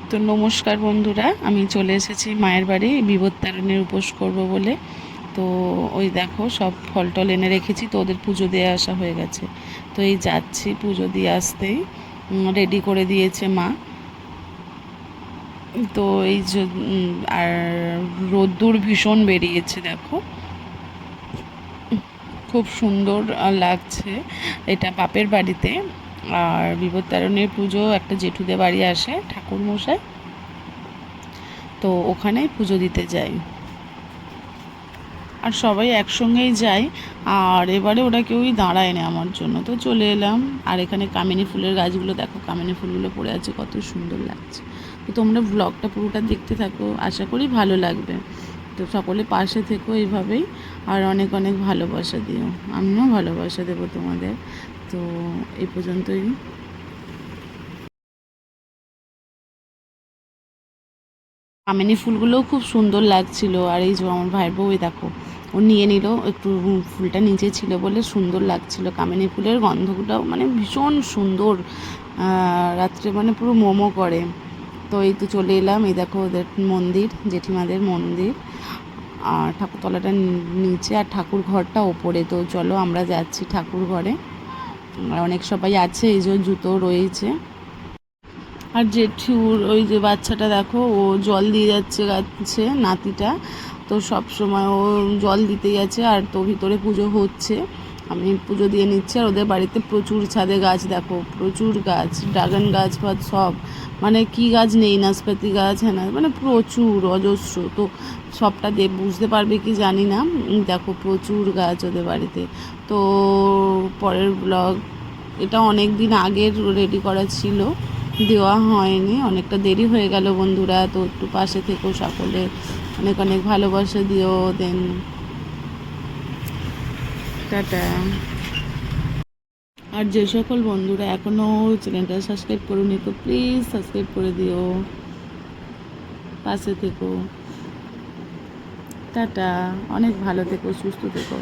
তো নমস্কার বন্ধুরা, আমি চলে এসেছি মায়ের বাড়ি বিপত্তারিণীর উপোস করব বলে। তো ওই দেখো সব ফল টল এনে রেখেছি, তো ওদের পুজো দিয়ে আসা হয়ে গেছে। তো এই যাচ্ছি, পুজো দিয়ে আসতেই রেডি করে দিয়েছে মা। তো এই যে আর রোদ্দুর ভীষণ বেরিয়েছে দেখো, খুব সুন্দর লাগছে। এটা বাপের বাড়িতে। আর বিপত্তারিণীর পুজো একটা জেঠুদের বাড়ি আসে ঠাকুর মশাই, তো ওখানেই পুজো দিতে যাই আর সবাই একসঙ্গেই যাই। আর এবারে ওরা কেউই দাঁড়ায় না আমার জন্য, তো চলে এলাম। আর এখানে কামিনী ফুলের গাছগুলো দেখো, কামিনী ফুলগুলো পড়ে আছে, কত সুন্দর লাগছে। তো তোমরা ব্লগটা পুরোটা দেখতে থাকো, আশা করি ভালো লাগবে। তো সকলে পাশে থেকো এইভাবেই, আর অনেক অনেক ভালোবাসা দিও, আমিও ভালোবাসা দেবো তোমাদের। তো এই পর্যন্তই। কামিনী ফুলগুলোও খুব সুন্দর লাগছিল। আর এই যে আমার ভাইয়ের বউ, এই দেখো ও নিয়ে নিল একটু, ফুলটা নিচে ছিল বলে সুন্দর লাগছিল। কামিনী ফুলের গন্ধগুলো মানে ভীষণ সুন্দর, রাত্রে মানে পুরো মোমো করে। তো এই তো চলে এলাম, এই দেখো ওদের মন্দির, জেঠিমাদের মন্দির। আর ঠাকুরতলাটা নিচে আর ঠাকুর ঘরটা ওপরে। তো চলো আমরা যাচ্ছি ঠাকুর ঘরে। আর অনেক সবাই আছে, এই যে জুতো রয়েছে। আর জেঠুর ওই যে বাচ্চাটা দেখো, ও জল দিয়ে যাচ্ছে গাছে, নাতিটা। তো সব সময় ও জল দিতেই আছে। আর তো ভিতরে পুজো হচ্ছে, আমি পুজো দিয়ে নিচ্ছি। আর ওদের বাড়িতে প্রচুর ছাদে গাছ দেখো, প্রচুর গাছ, ড্রাগন গাছ ফাছ সব, মানে কি গাছ নেই, নাশপাতি গাছ, হ্যাঁ না, মানে প্রচুর অজস্র। তো সবটা বুঝতে পারবে কি জানি না। দেখো প্রচুর গাছ ওদের বাড়িতে। তো পরের ব্লগ, এটা অনেক দিন আগের রেডি করা ছিল, দেওয়া হয়নি, অনেকটা দেরি হয়ে গেল বন্ধুরা। তো একটু পাশে থেকেও সকলে, অনেক অনেক ভালোবাসা দিও। দেন টাটা। আর যে সকল বন্ধুরা এখনও চ্যানেলটা সাবস্ক্রাইব করুনি, তো প্লিজ সাবস্ক্রাইব করে দিও, পাশে থেকো। টাটা, অনেক ভালো থেকো, সুস্থ থেকো।